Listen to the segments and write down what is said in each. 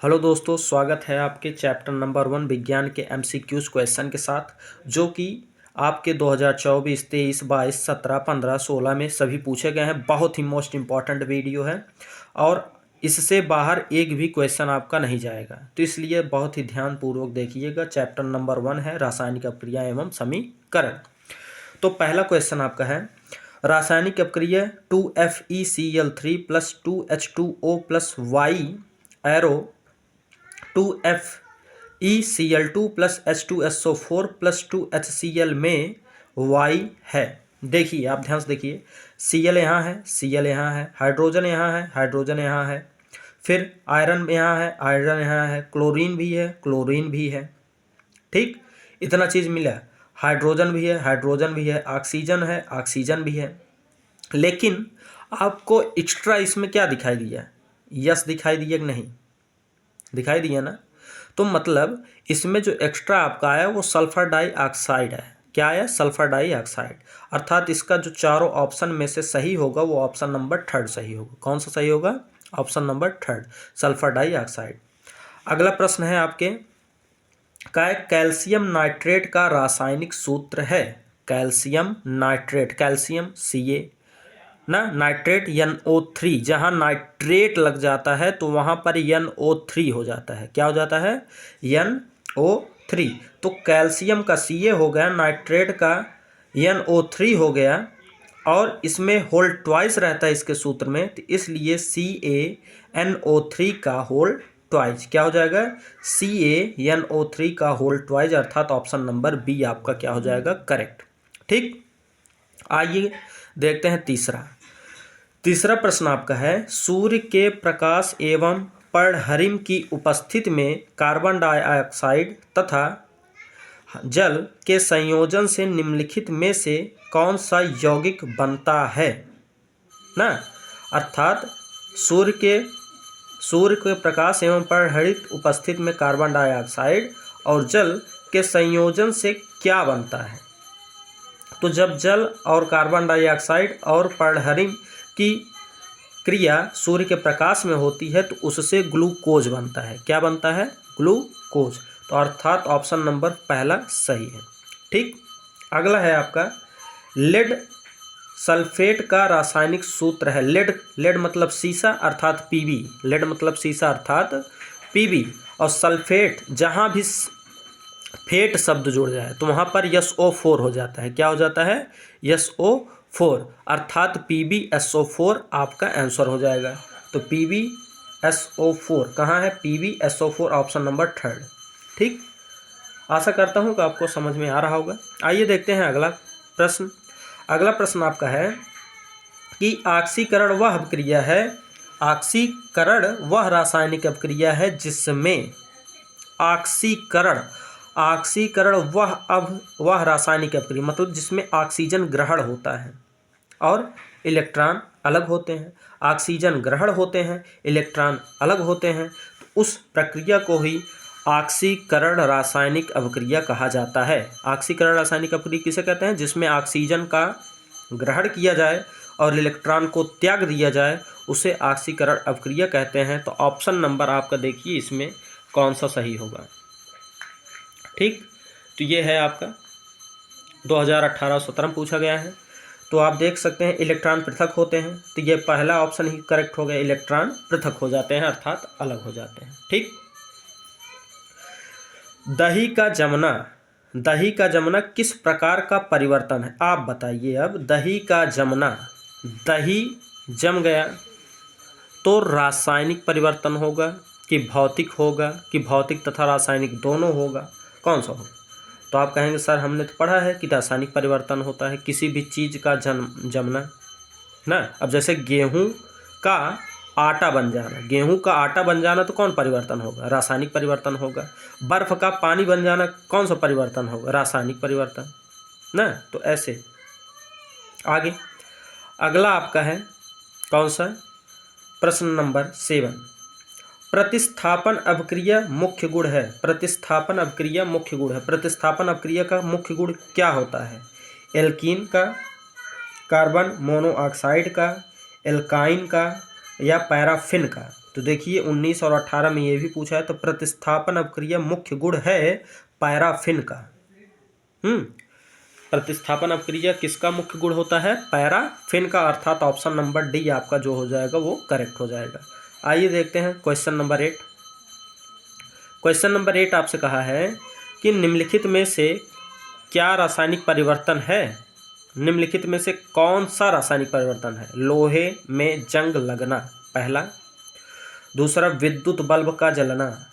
Hello दोस्तों, स्वागत है आपके चैप्टर नंबर 1 विज्ञान के एमसीक्यूज क्वेश्चन के साथ, जो कि आपके 2024, 23, 22, 17, 15, 16 में सभी पूछे गए हैं। बहुत ही मोस्ट इम्पॉर्टेंट वीडियो है और इससे बाहर एक भी क्वेश्चन आपका नहीं जाएगा, तो इसलिए बहुत ही ध्यानपूर्वक देखिएगा। चैप्टर नंबर 1 है रासायनिक अपक्रिया एवं समीकरण। तो पहला क्वेश्चन आपका है, रासायनिक अपक्रिया 2FeCl3 plus 2H2O plus Y arrow 2FeCl2 plus H2SO4 plus 2HCl में Y है। देखिए, आप ध्यान से देखिए, Cl यहाँ है, Cl यहाँ है, हाइड्रोजन यहाँ है, हाइड्रोजन यहाँ है, फिर आयरन यहाँ है, आयरन यहाँ है, क्लोरीन भी है, क्लोरीन भी है। ठीक, इतना चीज़ मिला। हाइड्रोजन भी है, हाइड्रोजन भी है, ऑक्सीजन है, ऑक्सीजन भी है। लेकिन आपको एक्स्ट्रा इसमें क्या दिखाई दिया? यस दिखाई दिया कि नहीं? दिखाई दिया ना। तो मतलब इसमें जो एक्स्ट्रा आपका आया वो सल्फर डाइऑक्साइड है। क्या आया? Sulphur dioxide. अर्थात इसका जो चारों ऑप्शन में से सही होगा वो ऑप्शन नंबर 3 सही होगा। कौन सा सही होगा? Option number 3, sulphur dioxide. अगला प्रश्न है आपके, क्या कैल्शियम नाइट्रेट का रासायनिक सूत्र है? कैल्शियम नाइट्रेट, कैल्शियम Ca ना, नाइट्रेट NO3। जहाँ नाइट्रेट लग जाता है तो वहाँ पर NO3 हो जाता है। क्या हो जाता है? NO3। तो कैल्शियम का Ca हो गया, नाइट्रेट का NO3 हो गया, और इसमें होल ट्वाइस रहता है इसके सूत्र में, तो इसलिए CaNO3 का होल ट्वाइस क्या हो जाएगा? CaNO3 का होल ट्वाइस, अर्थात ऑप्शन नंबर बी आपका क्या हो जाएगा? करेक्ट। ठीक, आइए देखते हैं तीसरा प्रश्न आपका है, सूर्य के प्रकाश एवं पर्णहरिम की उपस्थिति में कार्बन डाइऑक्साइड तथा जल के संयोजन से निम्नलिखित में से कौन सा यौगिक बनता है? ना, अर्थात सूर्य के प्रकाश एवं पर्णहरित उपस्थिति में कार्बन डाइऑक्साइड और जल के संयोजन से क्या बनता है? तो जब जल और कार्बन डाइऑक्साइड और पर्णहरिम की क्रिया सूर्य के प्रकाश में होती है तो उससे ग्लूकोज बनता है। क्या बनता है? ग्लूकोज। तो अर्थात ऑप्शन नंबर पहला सही है। ठीक, अगला है आपका, लेड सल्फेट का रासायनिक सूत्र है। लेड मतलब शीशा अर्थात Pb, लेड मतलब शीशा अर्थात Pb, और सल्फेट जहाँ भी फेट शब्द जुड़ जाए तो वहाँ पर SO4 हो जाता है। क्या हो जाता है? SO4, अर्थात PbSO4 आपका आंसर हो जाएगा। तो PbSO4 कहाँ है? PbSO4 option number 3। ठीक, आशा करता हूँ कि आपको समझ में आ रहा होगा। आइए देखते हैं अगला प्रश्न। अगला प्रश्न आपका है कि ऑक्सीकरण वह अपक्रिया है, ऑक्सीकरण वह रासायनिक अपक्रिया है जिसमें ऑक्सीकरण वह रासायनिक अपक्रिया, मतलब जिसमें ऑक्सीजन ग्रहण होता है और इलेक्ट्रॉन अलग होते हैं। ऑक्सीजन ग्रहण होते हैं, इलेक्ट्रॉन अलग होते हैं, तो उस प्रक्रिया को ही ऑक्सीकरण रासायनिक अपक्रिया कहा जाता है। ऑक्सीकरण रासायनिक अपक्रिया किसे कहते हैं? जिसमें ऑक्सीजन का ग्रहण किया जाए और इलेक्ट्रॉन को त्याग दिया जाए, उसे ऑक्सीकरण अपक्रिया कहते हैं। तो ऑप्शन नंबर आपका देखिए इसमें कौन सा सही होगा। ठीक, तो ये है आपका 2018-17 में पूछा गया है। तो आप देख सकते हैं इलेक्ट्रॉन पृथक होते हैं, तो ये पहला ऑप्शन ही करेक्ट हो गया। इलेक्ट्रॉन पृथक हो जाते हैं अर्थात अलग हो जाते हैं। ठीक, दही का जमना किस प्रकार का परिवर्तन है? आप बताइए। अब दही का जमना, दही जम गया तो रासायनिक परिवर्तन होगा कि भौतिक होगा, कि भौतिक तथा रासायनिक दोनों होगा? कौन सा होगा? तो आप कहेंगे सर हमने तो पढ़ा है कि रासायनिक परिवर्तन होता है किसी भी चीज़ का जमना ना। अब जैसे गेहूं का आटा बन जाना, गेहूं का आटा बन जाना तो कौन परिवर्तन होगा? रासायनिक परिवर्तन होगा। बर्फ़ का पानी बन जाना कौन सा परिवर्तन होगा? रासायनिक परिवर्तन ना। तो ऐसे आगे अगला आपका है कौन सा? प्रश्न नंबर 7, प्रतिस्थापन अपक्रिया मुख्य गुण है। प्रतिस्थापन अपक्रिया मुख्य गुण है। प्रतिस्थापन अपक्रिया का मुख्य गुण क्या होता है? एल्कीन का, कार्बन मोनोऑक्साइड का, एल्काइन का, या पैराफिन का? तो देखिए 19 और 18 में ये भी पूछा है। तो प्रतिस्थापन अपक्रिया मुख्य गुण है पैराफिन का। प्रतिस्थापन अपक्रिया किसका मुख्य गुण होता है? पैराफिन का, अर्थात ऑप्शन नंबर डी आपका जो हो जाएगा वो करेक्ट हो जाएगा। आइए देखते हैं क्वेश्चन नंबर 8। क्वेश्चन नंबर 8 आपसे कहा है कि निम्नलिखित में से क्या रासायनिक परिवर्तन है? निम्नलिखित में से कौन सा रासायनिक परिवर्तन है? लोहे में जंग लगना पहला, दूसरा विद्युत बल्ब का जलना,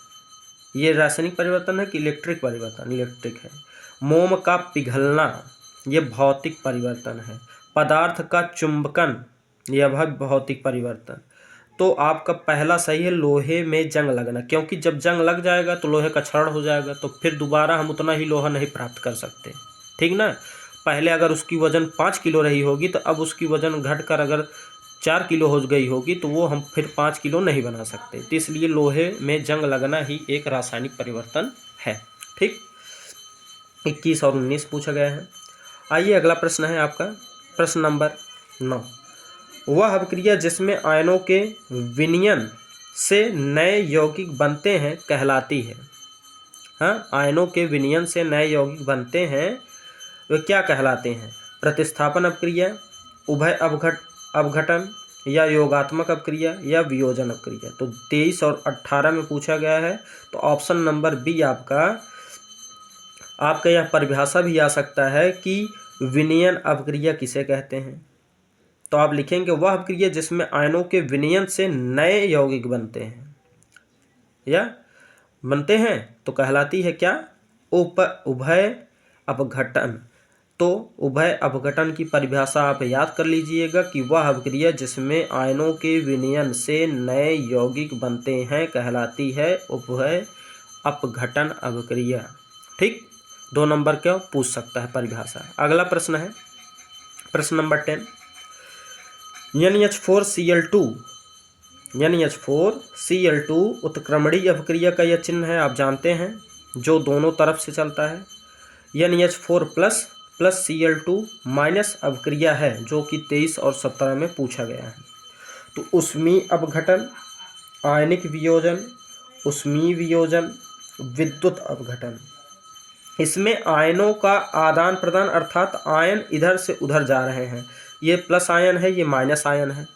ये रासायनिक परिवर्तन है कि इलेक्ट्रिक परिवर्तन? इलेक्ट्रिक है। मोम का पिघलना, ये भौतिक परिवर्तन है। पदार्थ का चुंबकन, यह भी भौतिक परिवर्तन। तो आपका पहला सही है, लोहे में जंग लगना, क्योंकि जब जंग लग जाएगा तो लोहे का क्षरण हो जाएगा, तो फिर दोबारा हम उतना ही लोहा नहीं प्राप्त कर सकते, ठीक ना। पहले अगर उसकी वजन 5 किलो रही होगी तो अब उसकी वजन घटकर अगर 4 किलो हो गई होगी तो वो हम फिर 5 किलो नहीं बना सकते। तो इसलिए लोहे में जंग लगना ही एक रासायनिक परिवर्तन है, ठीक। 21 और 19 पूछा गया है। आइए अगला प्रश्न है आपका प्रश्न नंबर 9। वह अभिक्रिया जिसमें आयनों के विनियन से नए यौगिक बनते हैं कहलाती है। हाँ, आयनों के विनियन से नए यौगिक बनते हैं वे क्या कहलाते हैं? प्रतिस्थापन अपक्रिया, उभय अपघटन, या योगात्मक अपक्रिया, या वियोजन अपक्रिया। तो 23 और 18 में पूछा गया है। तो ऑप्शन नंबर बी आपका यह परिभाषा भी आ सकता है कि विनियन अपक्रिया किसे कहते हैं। तो आप लिखेंगे वह अपक्रिया जिसमें आयनों के विनियन से नए यौगिक बनते हैं या बनते हैं तो कहलाती है क्या? उभय अपघटन। तो उभय अपघटन की परिभाषा आप याद कर लीजिएगा कि वह अपक्रिया जिसमें आयनों के विनियन से नए यौगिक बनते हैं कहलाती है उभय अपघटन अपक्रिया, ठीक। 2 नंबर का पूछ सकता है परिभाषा। अगला प्रश्न है प्रश्न नंबर 10। NH4Cl2 उत्क्रमणीय अपक्रिया का यह चिन्ह है, आप जानते हैं, जो दोनों तरफ से चलता है। NH4 प्लस Cl2 माइनस अपक्रिया है जो कि 23 और 17 में पूछा गया है। तो ऊष्मीय अपघटन, आयनिक वियोजन, ऊष्मीय वियोजन, विद्युत अपघटन, इसमें आयनों का आदान प्रदान, अर्थात आयन इधर से उधर जा रहे हैं। ये प्लस आयन है, ये माइनस आयन है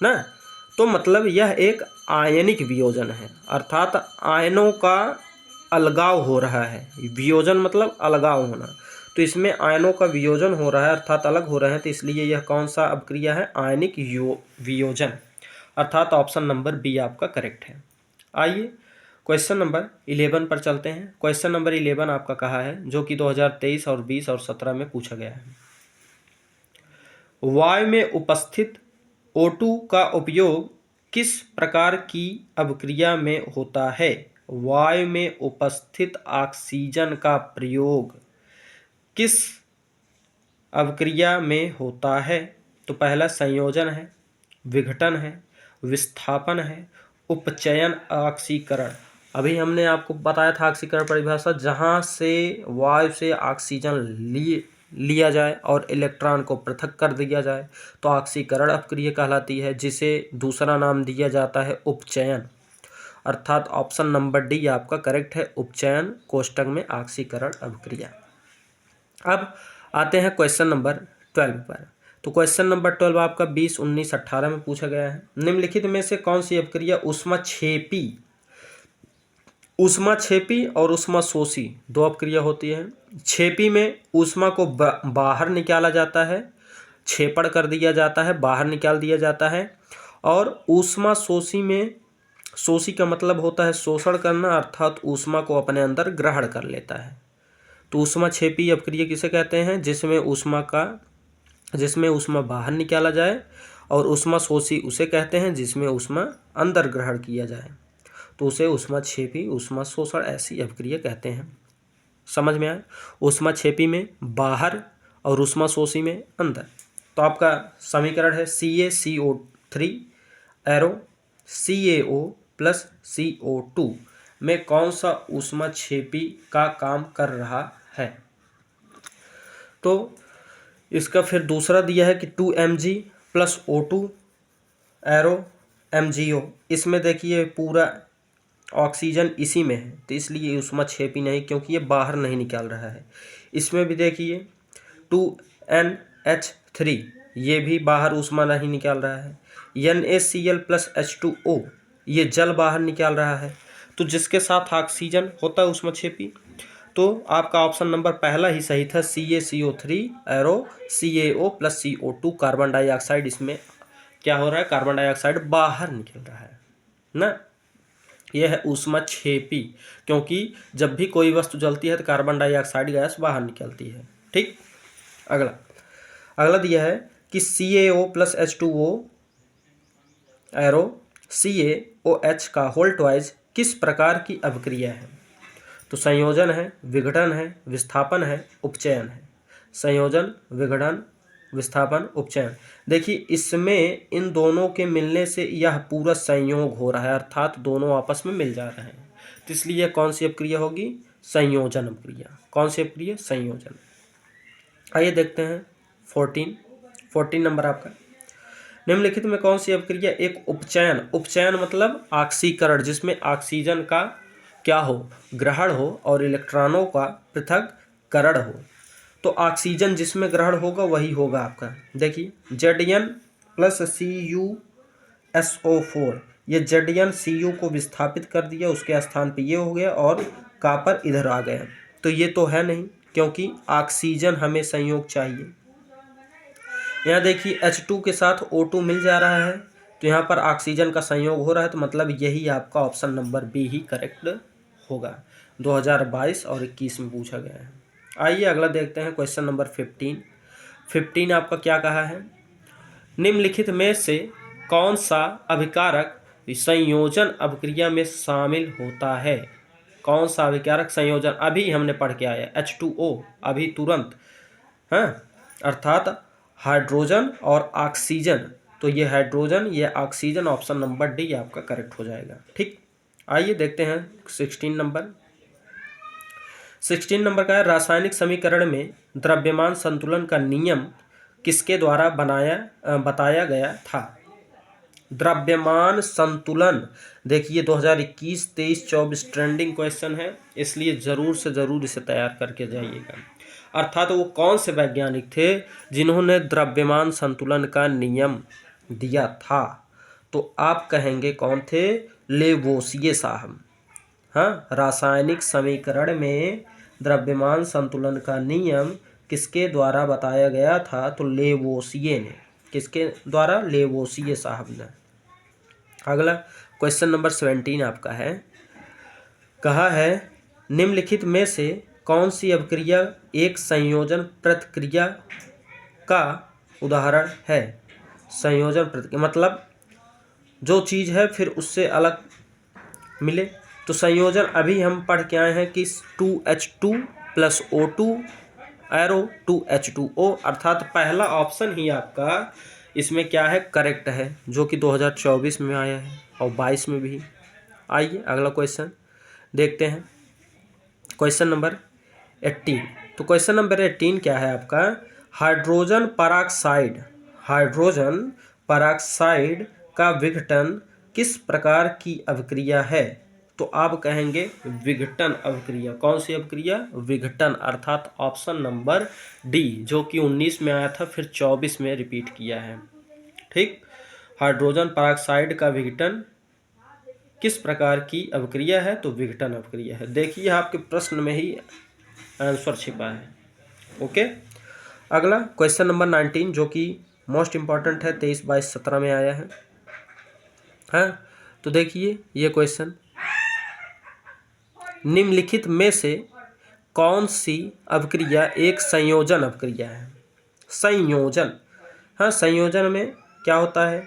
ना। तो मतलब यह एक आयनिक वियोजन है, अर्थात आयनों का अलगाव हो रहा है। वियोजन मतलब अलगाव होना। तो इसमें आयनों का वियोजन हो रहा है अर्थात अलग हो रहे हैं। तो इसलिए यह कौन सा अपक्रिया है? आयनिक वियोजन, अर्थात ऑप्शन नंबर बी आपका करेक्ट है। आइए क्वेश्चन नंबर 11 पर चलते हैं। क्वेश्चन नंबर 11 आपका कहा है जो कि 2023 और 20 और 17 में पूछा गया है। वायु में उपस्थित O2 का उपयोग किस प्रकार की अभिक्रिया में होता है? वायु में उपस्थित ऑक्सीजन का प्रयोग किस अभिक्रिया में होता है? तो पहला संयोजन है, विघटन है, विस्थापन है, उपचयन, ऑक्सीकरण। अभी हमने आपको बताया था ऑक्सीकरण परिभाषा, जहाँ से वायु से ऑक्सीजन लिया जाए और इलेक्ट्रॉन को पृथक कर दिया जाए तो ऑक्सीकरण अपक्रिया कहलाती है, जिसे दूसरा नाम दिया जाता है उपचयन, अर्थात ऑप्शन नंबर डी आपका करेक्ट है, उपचयन कोष्टक में ऑक्सीकरण अपक्रिया। अब आते हैं क्वेश्चन नंबर 12 पर। तो क्वेश्चन नंबर 12 आपका 20, 19, 18 में पूछा गया है। निम्नलिखित में से कौन सी अपक्रिया ऊष्माक्षेपी और ऊष्माशोषी दो अपक्रिया होती है? क्षेपी में ऊष्मा को बाहर निकाला जाता है, क्षेपण कर दिया जाता है, बाहर निकाल दिया जाता है। और ऊष्माशोषी में, शोषी का मतलब होता है शोषण करना, अर्थात ऊष्मा को अपने अंदर ग्रहण कर लेता है। तो ऊष्माक्षेपी अपक्रिया किसे कहते हैं? जिसमें ऊष्मा बाहर निकाला जाए, और ऊष्माशोषी उसे कहते हैं जिसमें ऊष्मा अंदर ग्रहण किया जाए, तो उसे ऊष्माक्षेपी, ऊष्माशोषण ऐसी अपक्रिया कहते हैं। समझ में आया? ऊष्माक्षेपी में बाहर और ऊष्माशोषी में अंदर। तो आपका समीकरण है CaCO3 arrow CaO plus CO2 में कौन सा ऊष्माक्षेपी का काम कर रहा है? तो इसका फिर दूसरा दिया है कि 2Mg plus O2 arrow MgO, इसमें देखिए पूरा ऑक्सीजन इसी में है, तो इसलिए ऊष्मक्षेपी नहीं, क्योंकि ये बाहर नहीं निकाल रहा है। इसमें भी देखिए 2NH3, ये भी बाहर ऊष्मा नहीं निकाल रहा है। NaCl+H2O, ये जल बाहर निकाल रहा है। तो जिसके साथ ऑक्सीजन होता है ऊष्मक्षेपी, तो आपका ऑप्शन नंबर पहला ही सही था, CaCO3 arrow CaO+CO2, carbon dioxide इसमें क्या हो रहा है, कार्बन डाइऑक्साइड बाहर निकल रहा है ना। यह है ऊष्मक्षेपी, क्योंकि जब भी कोई वस्तु जलती है तो कार्बन डाइऑक्साइड गैस बाहर निकलती है। ठीक, अगला दिया है कि CaO+H2O एरो CaOH का होल ट्वाइस किस प्रकार की अभिक्रिया है। तो संयोजन है, विघटन है, विस्थापन है, उपचयन है। संयोजन, विघटन, विस्थापन, उपचयन। देखिए इसमें इन दोनों के मिलने से यह पूरा संयोग हो रहा है, अर्थात दोनों आपस में मिल जा रहे हैं, तो इसलिए कौन सी अभिक्रिया होगी, संयोजन अभिक्रिया। कौन सी अभिक्रिया, संयोजन। आइए देखते हैं 14 नंबर आपका, निम्नलिखित में कौन सी अभिक्रिया एक उपचयन, उपचयन मतलब ऑक्सीकरण, जिसमें ऑक्सीजन का क्या हो, ग्रहण हो और इलेक्ट्रॉनों का पृथक्करण हो। तो ऑक्सीजन जिसमें ग्रहण होगा वही होगा आपका। देखिए Zn+Cu(SO4), ये Zn Cu को विस्थापित कर दिया, उसके स्थान पे ये हो गया और कॉपर इधर आ गया। तो ये तो है नहीं, क्योंकि ऑक्सीजन हमें संयोग चाहिए। यहाँ देखिए H2 के साथ O2 मिल जा रहा है, तो यहाँ पर ऑक्सीजन का संयोग हो रहा है, तो मतलब यही आपका ऑप्शन नंबर बी ही करेक्ट होगा। 2022 और 21 में पूछा गया है। आइए अगला देखते हैं क्वेश्चन नंबर 15 आपका क्या कहा है, निम्नलिखित में से कौन सा अभिकारक संयोजन अभिक्रिया में शामिल होता है। कौन सा अभिकारक संयोजन, अभी हमने पढ़ के आया H2O, अभी तुरंत, हाँ, अर्थात हाइड्रोजन और ऑक्सीजन। तो ये हाइड्रोजन, ये ऑक्सीजन, ऑप्शन नंबर डी आपका करेक्ट हो जाएगा। ठीक, आइए देखते हैं 16 नंबर का है, रासायनिक समीकरण में द्रव्यमान संतुलन का नियम किसके द्वारा बताया गया था। द्रव्यमान संतुलन, देखिए 2021, 23, 24 ट्रेंडिंग क्वेश्चन है, इसलिए ज़रूर से ज़रूर इसे तैयार करके जाइएगा। अर्थात वो कौन से वैज्ञानिक थे जिन्होंने द्रव्यमान संतुलन का नियम दिया था, तो आप कहेंगे कौन थे, लेवोसिये साहब। हाँ, रासायनिक समीकरण में द्रव्यमान संतुलन का नियम किसके द्वारा बताया गया था, तो लेवोसिये ने। किसके द्वारा, लेवोसिये साहब ने। अगला क्वेश्चन नंबर 17 आपका है, कहा है निम्नलिखित में से कौन सी अभिक्रिया एक संयोजन प्रतिक्रिया का उदाहरण है। संयोजन प्रतिक्रिया मतलब जो चीज़ है फिर उससे अलग मिले। तो संयोजन अभी हम पढ़ के आए हैं कि 2H2+O2 एरो 2H2O, अर्थात पहला ऑप्शन ही आपका इसमें क्या है, करेक्ट है, जो कि 2024 में आया है और 22 में भी। आइए अगला क्वेश्चन देखते हैं, क्वेश्चन नंबर 18। तो क्वेश्चन नंबर 18 क्या है आपका, हाइड्रोजन पराक्साइड का विघटन किस प्रकार की अभिक्रिया है। तो आप कहेंगे विघटन अभिक्रिया। कौन सी अभिक्रिया, विघटन, अर्थात ऑप्शन नंबर डी, जो कि 19 में आया था फिर 24 में रिपीट किया है। ठीक, हाइड्रोजन पराक्साइड का विघटन किस प्रकार की अभिक्रिया है, तो विघटन अभिक्रिया है। देखिए आपके प्रश्न में ही आंसर छिपा है। ओके, अगला क्वेश्चन नंबर 19, जो कि मोस्ट इम्पॉर्टेंट है, 23, 22, 17 में आया है। हाँ, तो देखिए ये क्वेश्चन, निम्नलिखित में से कौन सी अभिक्रिया एक संयोजन अभिक्रिया है। संयोजन, हाँ, संयोजन में क्या होता है,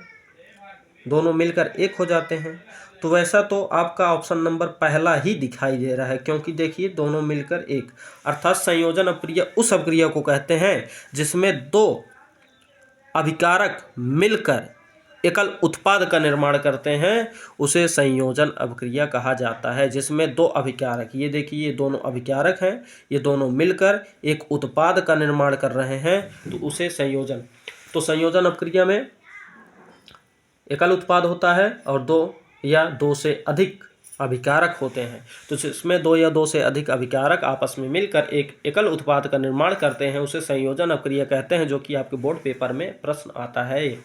दोनों मिलकर एक हो जाते हैं। तो वैसा तो आपका ऑप्शन नंबर पहला ही दिखाई दे रहा है, क्योंकि देखिए दोनों मिलकर एक, अर्थात संयोजन अभिक्रिया उस अभिक्रिया को कहते हैं जिसमें दो अभिकारक मिलकर एकल उत्पाद का निर्माण करते हैं, उसे संयोजन अभिक्रिया कहा जाता है। जिसमें दो अभिकारक, ये देखिए ये दोनों अभिकारक हैं, ये दोनों मिलकर एक उत्पाद का निर्माण कर रहे हैं, तो उसे संयोजन। तो संयोजन अभिक्रिया में एकल उत्पाद होता है और दो या दो से अधिक अभिकारक होते हैं। तो जिसमें दो या दो से अधिक अभिकारक आपस में मिलकर एक एकल उत्पाद का निर्माण करते हैं उसे संयोजन अपक्रिया कहते हैं, जो कि आपके बोर्ड पेपर में प्रश्न आता है।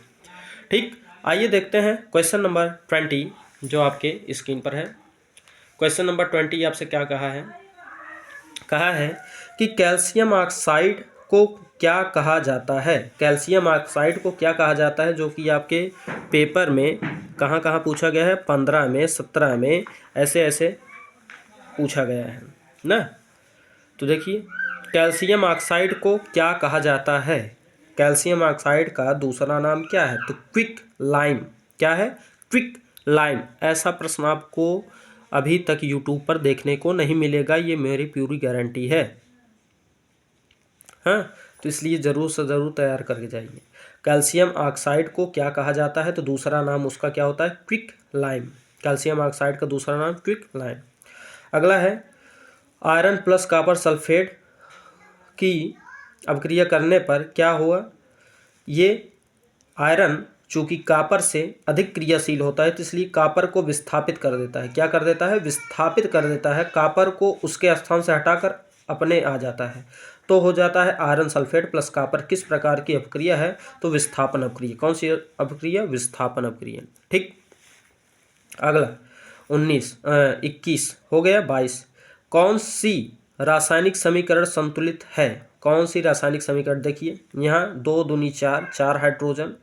ठीक, आइए देखते हैं क्वेश्चन नंबर 20 जो आपके स्क्रीन पर है। क्वेश्चन नंबर 20 आपसे क्या कहा है कि कैल्शियम ऑक्साइड को क्या कहा जाता है। कैल्शियम ऑक्साइड को क्या कहा जाता है, जो कि आपके पेपर में कहाँ पूछा गया है, 15 में, 17 में, ऐसे पूछा गया है ना। तो देखिए कैल्शियम ऑक्साइड को क्या कहा जाता है। कैल्शियम ऑक्साइड का दूसरा नाम क्या है, तो क्विक लाइम। क्या है, क्विक लाइम। ऐसा प्रश्न आपको अभी तक यूट्यूब पर देखने को नहीं मिलेगा, ये मेरी पूरी गारंटी है। हाँ, तो इसलिए ज़रूर से ज़रूर तैयार करके जाइए। कैल्शियम ऑक्साइड को क्या कहा जाता है, तो दूसरा नाम उसका क्या होता है, क्विक लाइम। कैल्शियम ऑक्साइड का दूसरा नाम क्विक लाइम। अगला है आयरन प्लस कॉपर सल्फेट की अपक्रिया करने पर क्या हुआ। ये आयरन चूँकि कॉपर से अधिक क्रियाशील होता है, तो इसलिए कॉपर को विस्थापित कर देता है। क्या कर देता है, विस्थापित कर देता है। कॉपर को उसके स्थान से हटाकर अपने आ जाता है, तो हो जाता है आयरन सल्फेट प्लस कॉपर। किस प्रकार की अपक्रिया है, तो विस्थापन अपक्रिया। कौन सी अपक्रिया, विस्थापन अपक्रिया। ठीक, अगला 21 हो गया। 22 कौन सी रासायनिक समीकरण संतुलित है। कौन सी रासायनिक समीकरण, देखिए यहाँ 2 दूनी 4, 4 हाइड्रोजन,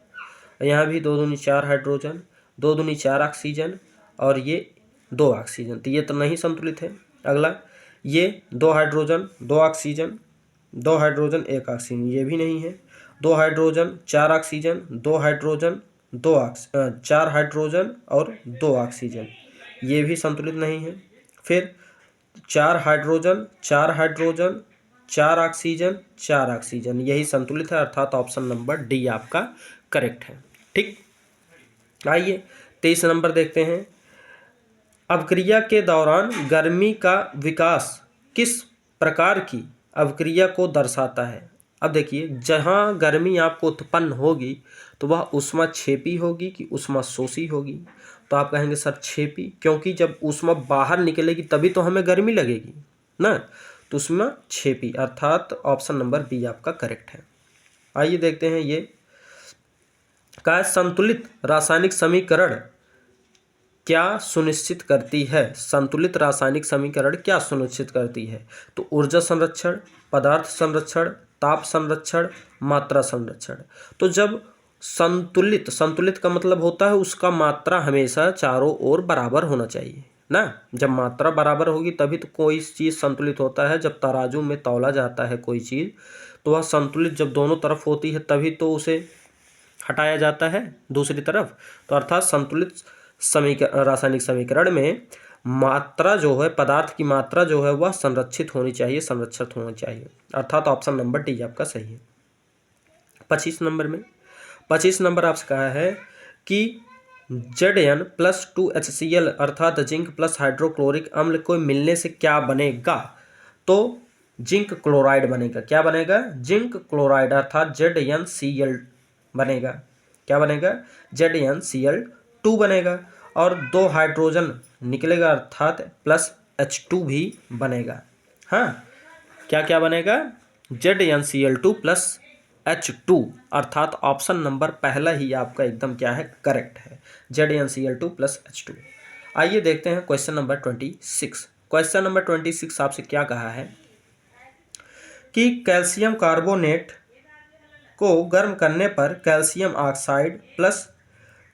यहाँ भी 2 दूनी 4 हाइड्रोजन, 2 दूनी 4 ऑक्सीजन और ये 2 ऑक्सीजन, तो ये तो नहीं संतुलित है। अगला ये 2 हाइड्रोजन 2 ऑक्सीजन, 2 हाइड्रोजन 1 ऑक्सीजन, ये भी नहीं है। 2 हाइड्रोजन 4 ऑक्सीजन, 2 हाइड्रोजन 4 हाइड्रोजन और 2 ऑक्सीजन, ये भी संतुलित नहीं है। फिर 4 हाइड्रोजन 4 हाइड्रोजन 4 ऑक्सीजन 4 ऑक्सीजन, यही संतुलित है, अर्थात ऑप्शन नंबर डी आपका करेक्ट है। ठीक, आइए 23 नंबर देखते हैं। अपक्रिया के दौरान गर्मी का विकास किस प्रकार की अपक्रिया को दर्शाता है। अब देखिए जहाँ गर्मी आपको उत्पन्न होगी तो वह ऊष्माक्षेपी होगी कि ऊष्माशोषी होगी, तो आप कहेंगे सर क्षेपी, क्योंकि जब ऊष्मा बाहर निकलेगी तभी तो हमें गर्मी लगेगी ना, तो ऊष्माक्षेपी, अर्थात ऑप्शन नंबर बी आपका करेक्ट है। आइए देखते हैं ये का संतुलित रासायनिक समीकरण क्या सुनिश्चित करती है। संतुलित रासायनिक समीकरण क्या सुनिश्चित करती है, तो ऊर्जा संरक्षण, पदार्थ संरक्षण, ताप संरक्षण, मात्रा संरक्षण। तो जब संतुलित का मतलब होता है उसका मात्रा हमेशा चारों ओर बराबर होना चाहिए ना। जब मात्रा बराबर होगी तभी तो कोई चीज़ संतुलित होता है। जब तराजू में तौला जाता है कोई चीज़ तो वह संतुलित जब दोनों तरफ होती है तभी तो उसे हटाया जाता है दूसरी तरफ। तो अर्थात संतुलित रासायनिक समीकरण में मात्रा जो है, पदार्थ की मात्रा जो है वह संरक्षित होनी चाहिए, संरक्षित होनी चाहिए, अर्थात ऑप्शन नंबर डी आपका सही है। 25 नंबर आपसे कहा है कि Zn+2HCl अर्थात जिंक प्लस हाइड्रोक्लोरिक अम्ल को मिलने से क्या बनेगा, तो जिंक क्लोराइड बनेगा। क्या बनेगा, जिंक क्लोराइड, अर्थात ZnCl बनेगा। क्या बनेगा, ZnCl2 बनेगा और 2 हाइड्रोजन निकलेगा अर्थात प्लस H2 भी बनेगा। हाँ, क्या क्या बनेगा, ZnCl2 प्लस H2, अर्थात ऑप्शन नंबर पहला ही आपका एकदम क्या है, करेक्ट है, ZnCl2 प्लस H2। आइए देखते हैं क्वेश्चन नंबर 26। क्वेश्चन नंबर 26 आपसे क्या कहा है कि कैल्शियम कार्बोनेट को गर्म करने पर calcium oxide plus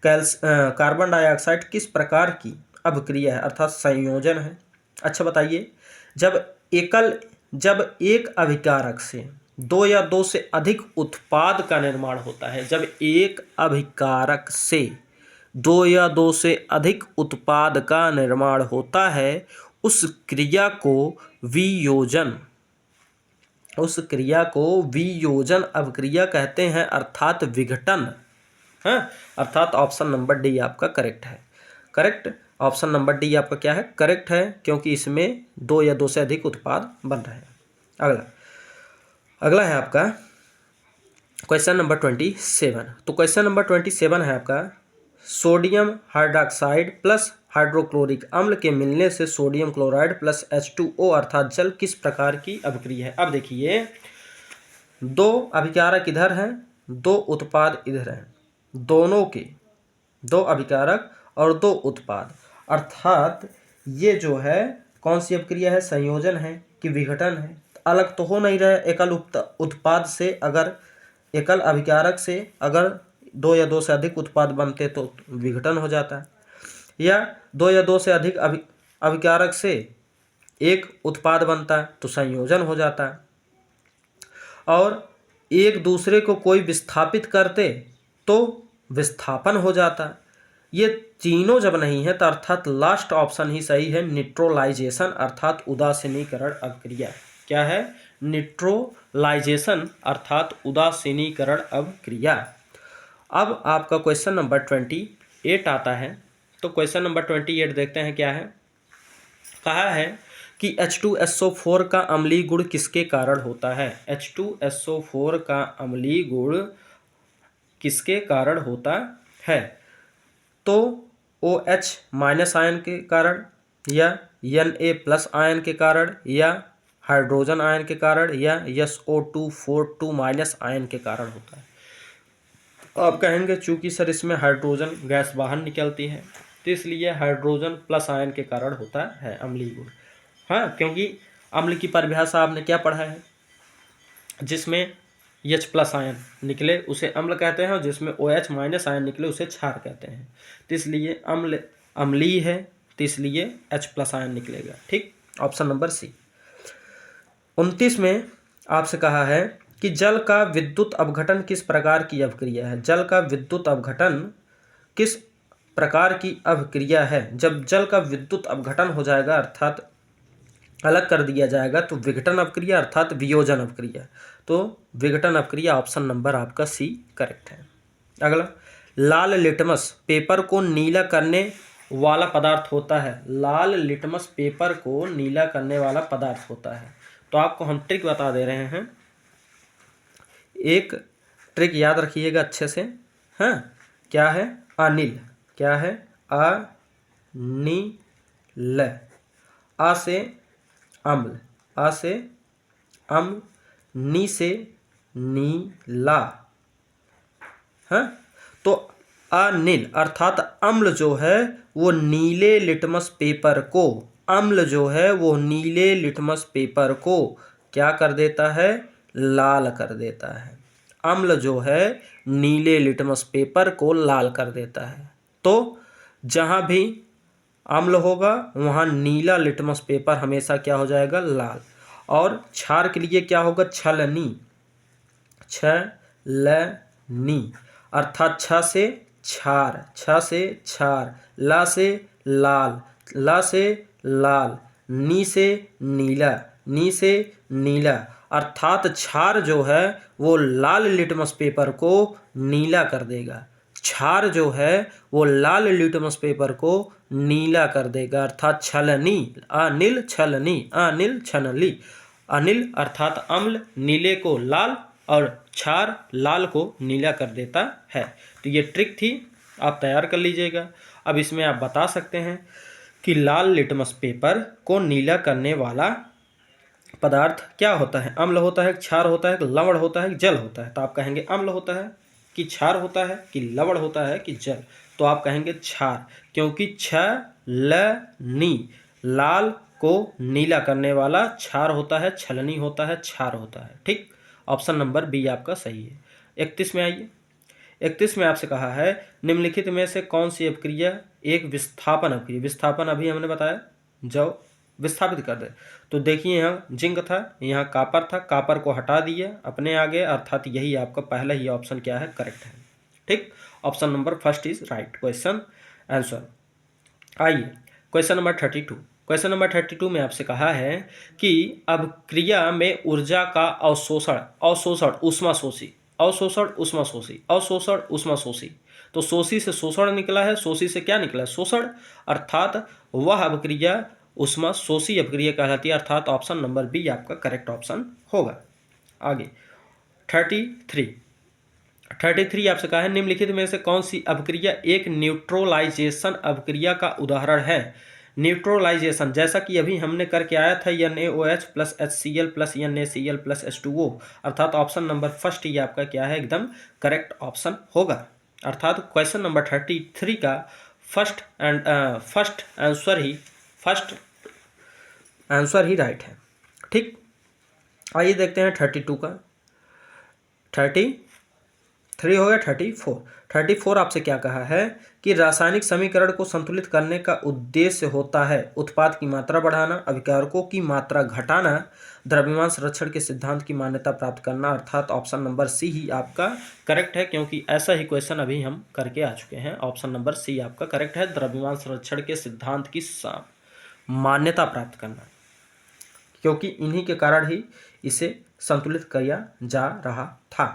carbon dioxide किस प्रकार की अभिक्रिया है, अर्थात संयोजन है। अच्छा बताइए, जब एक अभिकारक से 2 या 2 से अधिक उत्पाद का निर्माण होता है, जब एक अभिकारक से 2 या 2 से अधिक उत्पाद का निर्माण होता है उस क्रिया को वियोजन अभिक्रिया कहते हैं, अर्थात विघटन। हाँ, अर्थात ऑप्शन नंबर डी आपका करेक्ट है। करेक्ट, ऑप्शन नंबर डी आपका क्या है, करेक्ट है, क्योंकि इसमें 2 या 2 से अधिक उत्पाद बन रहे हैं। अगला है आपका क्वेश्चन नंबर 27। तो क्वेश्चन नंबर 27 है आपका, सोडियम हाइड्रॉक्साइड प्लस हाइड्रोक्लोरिक अम्ल के मिलने से सोडियम क्लोराइड प्लस H2O अर्थात जल किस प्रकार की अभिक्रिया है। अब देखिए, दो अभिकारक इधर हैं, दो उत्पाद इधर हैं, दोनों के दो अभिकारक और दो उत्पाद, अर्थात ये जो है कौन सी अभिक्रिया है, संयोजन है कि विघटन है। अलग तो हो नहीं रहा है एकल उत्पाद से। अगर एकल अभिकारक से अगर दो या दो से अधिक उत्पाद बनते तो विघटन हो जाता है, या दो या दो से अधिक अभिकारक से एक उत्पाद बनता है तो संयोजन हो जाता है, और एक दूसरे को कोई विस्थापित करते तो विस्थापन हो जाता है। ये तीनों जब नहीं है तो अर्थात लास्ट ऑप्शन ही सही है, न्यूट्रलाइजेशन अर्थात उदासीनीकरण अभिक्रिया। क्या है, न्यूट्रलाइजेशन अर्थात उदासीनीकरण अभिक्रिया। अब आपका क्वेश्चन नंबर 28 आता है, तो क्वेश्चन नंबर 28 देखते हैं क्या है। कहा है कि H2SO4 का अम्लीय गुण किसके कारण होता है। H2SO4 का अम्लीय गुण किसके कारण होता है, तो OH माइनस आयन के कारण, या Na+ आयन के कारण, या हाइड्रोजन आयन के कारण, या SO242- आयन के कारण होता है। आप कहेंगे चूंकि सर इसमें हाइड्रोजन गैस बाहर निकलती है तो इसलिए हाइड्रोजन प्लस आयन के कारण होता है अम्लीय गुण। हाँ, क्योंकि अम्ल की परिभाषा आपने क्या पढ़ा है, जिसमें H+ आयन निकले उसे अम्ल कहते हैं, और जिसमें OH माइनस आयन निकले उसे क्षार कहते हैं। तो इसलिए अम्ल अम्लीय है तो इसलिए H+ आयन निकलेगा। ठीक, ऑप्शन नंबर सी। 29 में आपसे कहा है कि जल का विद्युत अपघटन किस प्रकार की अभिक्रिया है। जल का विद्युत अपघटन किस प्रकार की अभिक्रिया है। जब जल का विद्युत अपघटन हो जाएगा अर्थात अलग कर दिया जाएगा तो विघटन अपक्रिया अर्थात वियोजन अपक्रिया। तो विघटन अपक्रिया ऑप्शन नंबर आपका सी करेक्ट है। अगला, लाल लिटमस पेपर को नीला करने वाला पदार्थ होता है। लाल लिटमस पेपर को नीला करने वाला पदार्थ होता है। तो आपको हम ट्रिक बता दे रहे हैं, एक ट्रिक याद रखिएगा अच्छे से। हाँ, क्या है, अनिल। क्या है, अनिल। आ से अम्ल, आ से अम्ल, नी से नीला। हाँ, तो अनिल अर्थात अम्ल जो है वो नीले लिटमस पेपर को, अम्ल जो है वो नीले लिटमस पेपर को क्या कर देता है, लाल कर देता है। अम्ल जो है नीले लिटमस पेपर को लाल कर देता है। तो जहाँ भी अम्ल होगा वहाँ नीला लिटमस पेपर हमेशा क्या हो जाएगा, लाल। और क्षार के लिए क्या होगा, छलनी। छलनी अर्थात छ से क्षार, छ से क्षार, ला से लाल, ला से लाल, नी से नीला, नी से नीला अर्थात क्षार जो है वो लाल लिटमस पेपर को नीला कर देगा। क्षार जो है वो लाल लिटमस पेपर को नीला कर देगा अर्थात छलनी। अनिल छलनी, अनिल छलनी। अनिल अर्थात अम्ल नीले को लाल और क्षार लाल को नीला कर देता है। तो ये ट्रिक थी, आप तैयार कर लीजिएगा। अब इसमें आप बता सकते हैं कि लाल लिटमस पेपर को नीला करने वाला पदार्थ क्या होता है, अम्ल होता है, क्षार होता है, लवण होता है, जल होता है। तो आप कहेंगे अम्ल होता है कि क्षार होता है कि लवण होता है कि जल, तो आप कहेंगे क्षार, क्योंकि छलनी लाल को नीला करने वाला क्षार होता है, छलनी होता है, क्षार होता है। ठीक, ऑप्शन नंबर बी आपका सही है। 31 में आइए। 31 में आपसे कहा है निम्नलिखित में से कौन सी अभिक्रिया एक विस्थापन अभिक्रिया, विस्थापन अभी हमने बताया जब विस्थापित कर दे। तो देखिए यहाँ जिंक था, यहाँ कापर था, कापर को हटा दिया अपने आगे, अर्थात यही आपका पहला ही ऑप्शन क्या है, करेक्ट है। ठीक, option number first is right question answer. आइए क्वेश्चन नंबर 32। क्वेश्चन नंबर 32 में आपसे कहा है कि अभिक्रिया में ऊर्जा का अवशोषण, अवशोषण ऊष्मा शोषी, अवशोषण ऊष्मा शोषी, अवशोषण ऊष्मा शोषी। तो शोषी से शोषण निकला है, शोषी से क्या निकला है, शोषण, अर्थात वह अभिक्रिया ऊष्मा शोषी अभिक्रिया कहलाती है, अर्थात ऑप्शन नंबर बी आपका करेक्ट ऑप्शन होगा। आगे 33। 33 आपसे कहा है निम्नलिखित में से कौन सी अभिक्रिया एक न्यूट्रलाइजेशन अभिक्रिया का उदाहरण है। न्यूट्रलाइजेशन जैसा कि अभी हमने करके आया था NaOH plus HCl plus NaCl plus H2O, अर्थात ऑप्शन नंबर फर्स्ट ही आपका क्या है, एकदम करेक्ट ऑप्शन होगा। अर्थात क्वेश्चन नंबर 33 का फर्स्ट आंसर ही राइट है। ठीक, आइए देखते हैं 32 का। 33 हो गया। 34 आपसे क्या कहा है कि रासायनिक समीकरण को संतुलित करने का उद्देश्य होता है उत्पाद की मात्रा बढ़ाना, अभिकारकों की मात्रा घटाना, द्रव्यमान संरक्षण के सिद्धांत की मान्यता प्राप्त करना, अर्थात ऑप्शन नंबर सी ही आपका करेक्ट है, क्योंकि ऐसा ही क्वेश्चन अभी हम करके आ चुके हैं। ऑप्शन नंबर सी आपका करेक्ट है, द्रव्यमान संरक्षण के सिद्धांत की मान्यता प्राप्त करना, क्योंकि इन्हीं के कारण ही इसे संतुलित किया जा रहा था।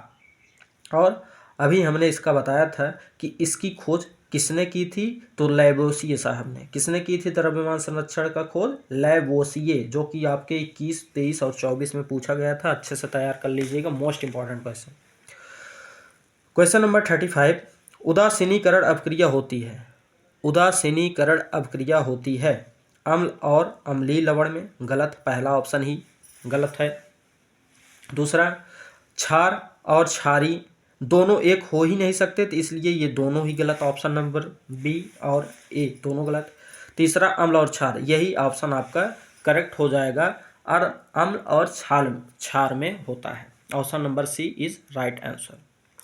और अभी हमने इसका बताया था कि इसकी खोज किसने की थी, तो लैवोसिए साहब ने। किसने की थी द्रव्यमान संरक्षण का खोज? लैवोसिए, जो कि आपके 21, 23 और 24 में पूछा गया था। अच्छे से तैयार कर लीजिएगा, most important question. Question number 35, उदासीनीकरण अभिक्रिया होती है। उदासीनीकरण अभिक्रिया होती है अम्ल और अम्लीय लवण में। गलत, पहला ऑप्शन ही गलत है। दूसरा, क्षार और क्षारी दोनों एक हो ही नहीं सकते, तो इसलिए ये दोनों ही गलत, ऑप्शन नंबर बी और ए दोनों गलत। तीसरा, अम्ल और क्षार, यही ऑप्शन आपका करेक्ट हो जाएगा, और अम्ल और क्षार में होता है। Option number C is right answer.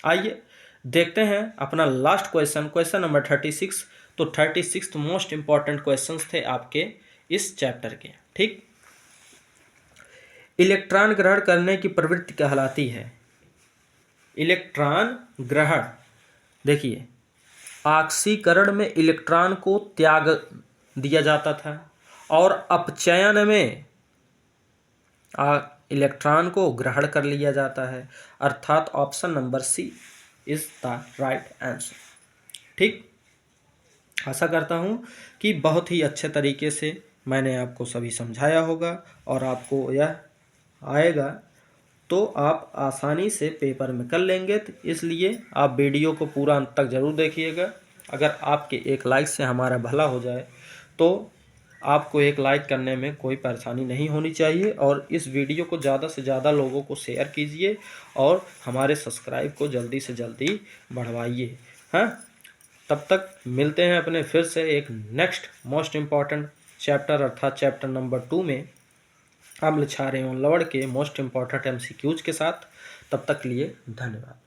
आइए देखते हैं अपना लास्ट क्वेश्चन, क्वेश्चन नंबर 36। तो 36 मोस्ट इंपॉर्टेंट क्वेश्चंस थे आपके इस चैप्टर के। ठीक, इलेक्ट्रॉन ग्रहण करने की प्रवृत्ति कहलाती है। इलेक्ट्रॉन ग्रहण, देखिए ऑक्सीकरण में इलेक्ट्रॉन को त्याग दिया जाता था और अपचयन में इलेक्ट्रॉन को ग्रहण कर लिया जाता है, अर्थात option number C is the right answer. ठीक, आशा करता हूँ कि बहुत ही अच्छे तरीके से मैंने आपको सभी समझाया होगा और आपको यह आएगा तो आप आसानी से पेपर में कर लेंगे। तो इसलिए आप वीडियो को पूरा अंत तक ज़रूर देखिएगा। अगर आपके एक लाइक से हमारा भला हो जाए तो आपको एक लाइक करने में कोई परेशानी नहीं होनी चाहिए, और इस वीडियो को ज़्यादा से ज़्यादा लोगों को शेयर कीजिए और हमारे सब्सक्राइब को जल्दी से जल्दी बढ़वाइए। हाँ, तब तक मिलते हैं अपने फिर से एक नेक्स्ट मोस्ट इम्पॉर्टेंट चैप्टर अर्थात चैप्टर नंबर 2 में अम्ल, क्षार एवं लवण के मोस्ट इंपॉर्टेंट MCQs के साथ। तब तक के लिए धन्यवाद।